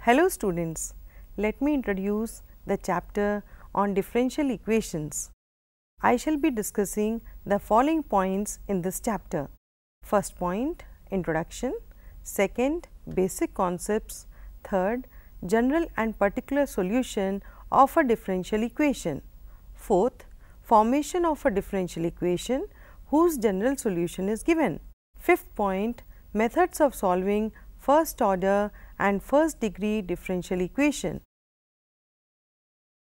Hello students, let me introduce the chapter on differential equations. I shall be discussing the following points in this chapter. First point, introduction. Second, basic concepts. Third, general and particular solution of a differential equation. Fourth, formation of a differential equation whose general solution is given. Fifth point, methods of solving first order and first degree differential equation.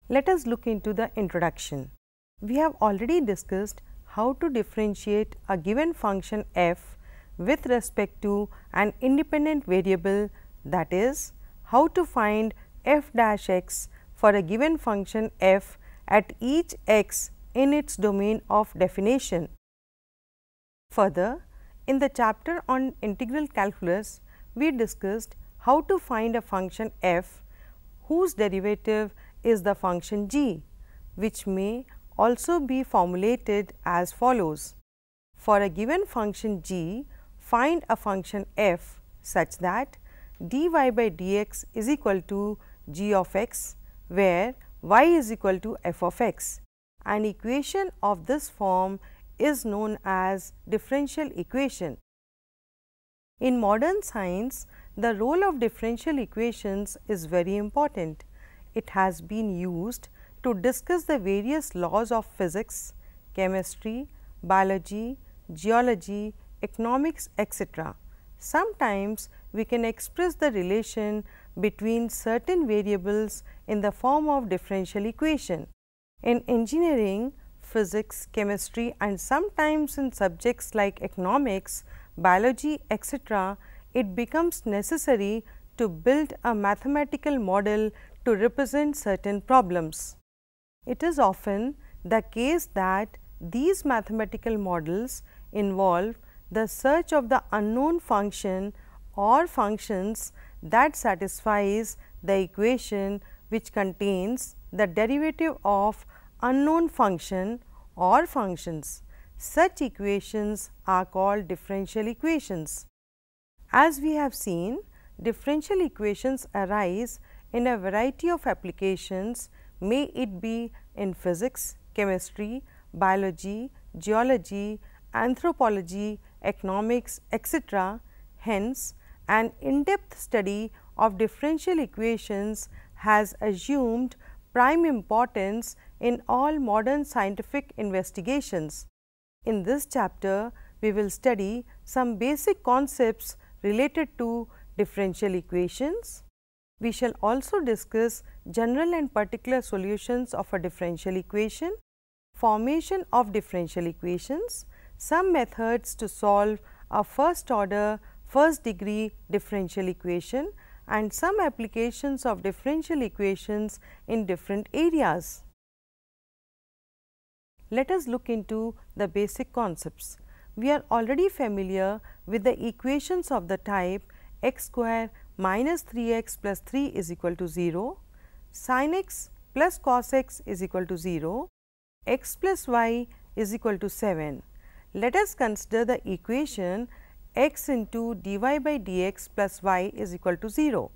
Let us look into the introduction. We have already discussed how to differentiate a given function f with respect to an independent variable, that is, how to find f dash x for a given function f at each x in its domain of definition. Further, in the chapter on integral calculus, we discussed how to find a function f whose derivative is the function g, which may also be formulated as follows. For a given function g, find a function f such that dy by dx is equal to g of x, where y is equal to f of x. An equation of this form is known as differential equation. In modern science, the role of differential equations is very important. It has been used to discuss the various laws of physics, chemistry, biology, geology, economics, etc. Sometimes we can express the relation between certain variables in the form of differential equation. In engineering, physics, chemistry and sometimes in subjects like economics, biology, etc., it becomes necessary to build a mathematical model to represent certain problems. It is often the case that these mathematical models involve the search of the unknown function or functions that satisfies the equation which contains the derivative of unknown function or functions. Such equations are called differential equations. As we have seen, differential equations arise in a variety of applications, may it be in physics, chemistry, biology, geology, anthropology, economics, etc. Hence, an in-depth study of differential equations has assumed prime importance in all modern scientific investigations. In this chapter, we will study some basic concepts related to differential equations. We shall also discuss general and particular solutions of a differential equation, formation of differential equations, some methods to solve a first order, first degree differential equation and some applications of differential equations in different areas. Let us look into the basic concepts. We are already familiar with the equations of the type x square minus 3x plus 3 is equal to 0, sin x plus cos x is equal to 0, x plus y is equal to 7. Let us consider the equation x into dy by dx plus y is equal to 0.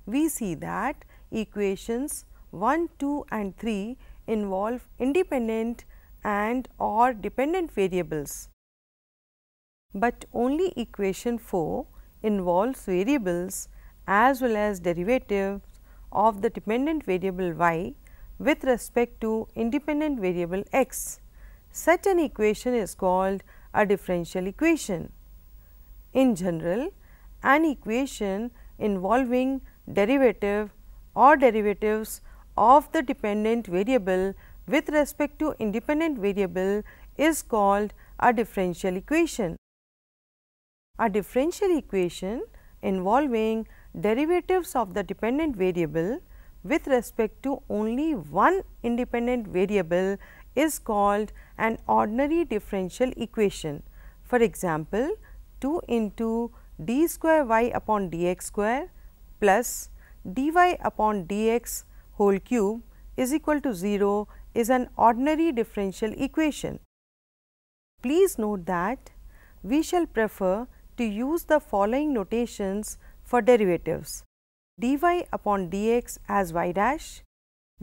We see that equations 1, 2 and 3 involve independent and or dependent variables, but only equation 4 involves variables as well as derivatives of the dependent variable y with respect to independent variable x. Such an equation is called a differential equation. In general, an equation involving derivative or derivatives of the dependent variable with respect to independent variable is called a differential equation. A differential equation involving derivatives of the dependent variable with respect to only one independent variable is called an ordinary differential equation. For example, 2 into d square y upon dx square plus dy upon dx whole cube is equal to 0 is an ordinary differential equation. Please note that we shall prefer to use the following notations for derivatives. dy upon dx as y dash,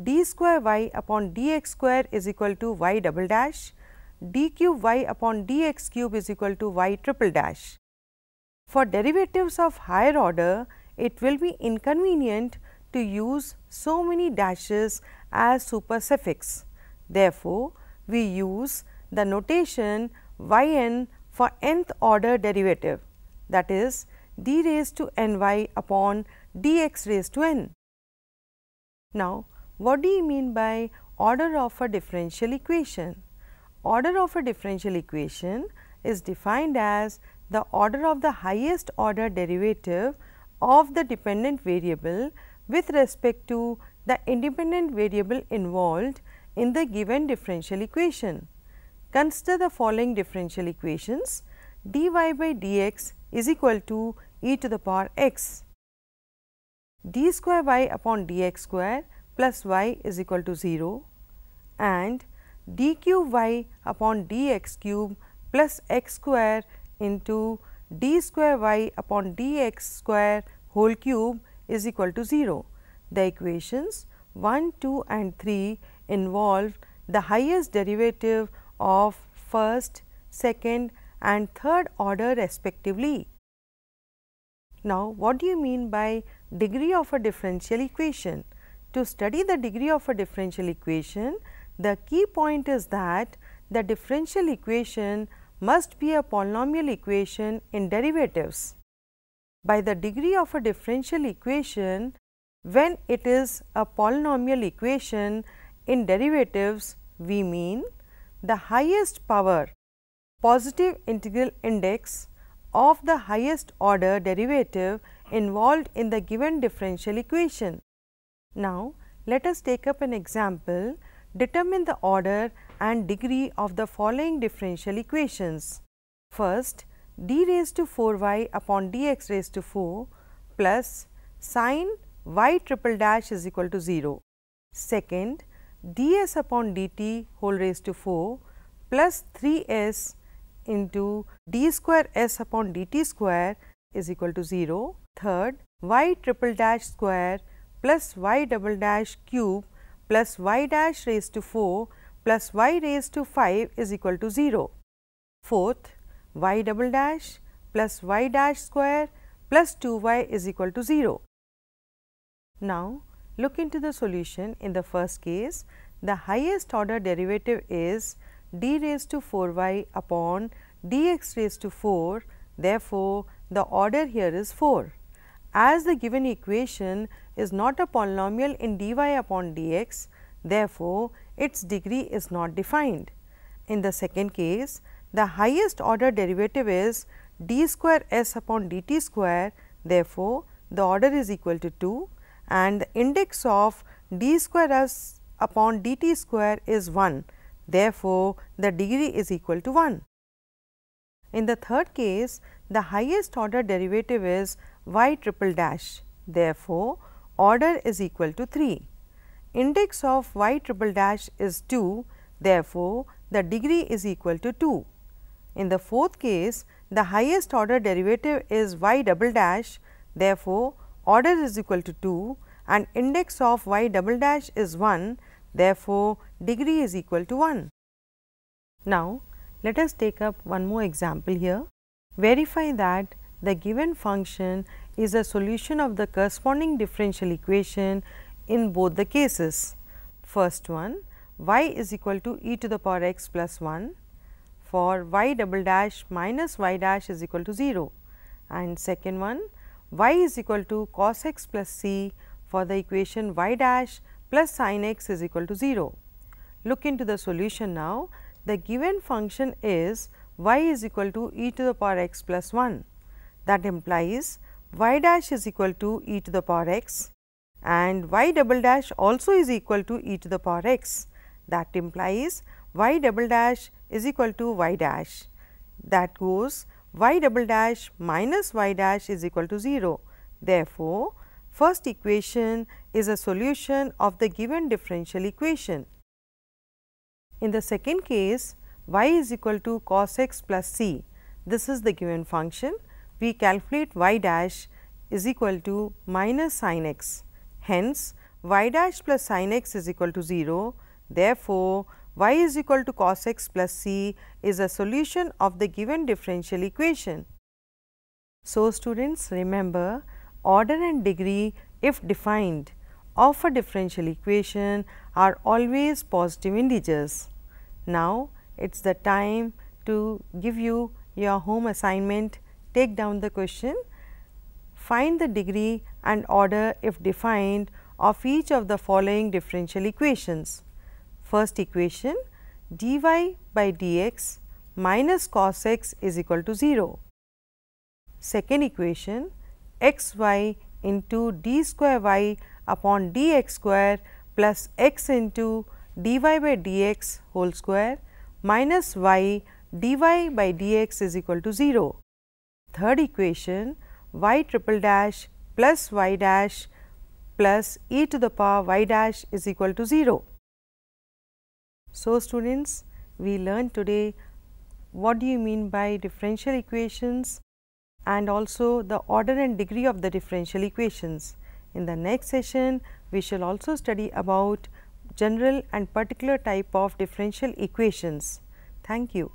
d square y upon dx square is equal to y double dash, d cube y upon dx cube is equal to y triple dash. For derivatives of higher order, it will be inconvenient to use so many dashes as supersuffix. Therefore, we use the notation yn for nth order derivative, that is d raised to ny upon dx raised to n. Now, what do you mean by order of a differential equation? Order of a differential equation is defined as the order of the highest order derivative of the dependent variable with respect to the independent variable involved in the given differential equation. Consider the following differential equations: dy by dx is equal to e to the power x, d square y upon dx square plus y is equal to 0, and d cube y upon dx cube plus x square into d square y upon dx square whole cube is equal to 0. The equations 1, 2 and 3 involve the highest derivative of first, second and third order respectively. Now, what do you mean by degree of a differential equation? To study the degree of a differential equation, the key point is that the differential equation must be a polynomial equation in derivatives. By the degree of a differential equation, when it is a polynomial equation in derivatives, we mean the highest power positive integral index of the highest order derivative involved in the given differential equation. Now, let us take up an example. Determine the order and degree of the following differential equations. First, d raised to 4y upon dx raised to 4 plus sin y triple dash is equal to 0. Second, ds upon dt whole raised to 4 plus 3s into d square s upon dt square is equal to 0. Third, y triple dash square plus y double dash cube plus y dash raised to 4 plus y raised to 5 is equal to 0. Fourth, y double dash plus y dash square plus 2y is equal to 0. Now, look into the solution. In the first case, the highest order derivative is d raised to 4y upon dx raised to 4. Therefore, the order here is 4. As the given equation is not a polynomial in dy upon dx, therefore, its degree is not defined. In the second case, the highest order derivative is d square s upon dt square, therefore, the order is equal to 2 and the index of d square s upon dt square is 1, therefore, the degree is equal to 1. In the third case, the highest order derivative is y triple dash, therefore, order is equal to 3. Index of y triple dash is 2, therefore, the degree is equal to 2. In the fourth case, the highest order derivative is y double dash, therefore, order is equal to 2 and index of y double dash is 1, therefore, degree is equal to 1. Now, let us take up one more example here. Verify that the given function is a solution of the corresponding differential equation in both the cases. First one, y is equal to e to the power x plus 1 for y double dash minus y dash is equal to 0, and second one, y is equal to cos x plus c for the equation y dash plus sin x is equal to 0. Look into the solution now. The given function is y is equal to e to the power x plus 1. That implies y dash is equal to e to the power x and y double dash also is equal to e to the power x. That implies y double dash is equal to y dash. That goes y double dash minus y dash is equal to 0. Therefore, first equation is a solution of the given differential equation. In the second case, y is equal to cos x plus c. This is the given function. We calculate y dash is equal to minus sin x. Hence, y dash plus sin x is equal to 0. Therefore, y is equal to cos x plus c is a solution of the given differential equation. So, students, remember, order and degree if defined of a differential equation are always positive integers. Now, it is the time to give you your home assignment. Take down the question. Find the degree and order if defined of each of the following differential equations. First equation, dy by dx minus cos x is equal to 0. Second equation, xy into d square y upon dx square plus x into dy by dx whole square minus y dy by dx is equal to 0. Third equation, y triple dash plus y dash plus e to the power y dash is equal to 0. So, students, we learned today what do you mean by differential equations and also the order and degree of the differential equations. In the next session, we shall also study about general and particular type of differential equations. Thank you.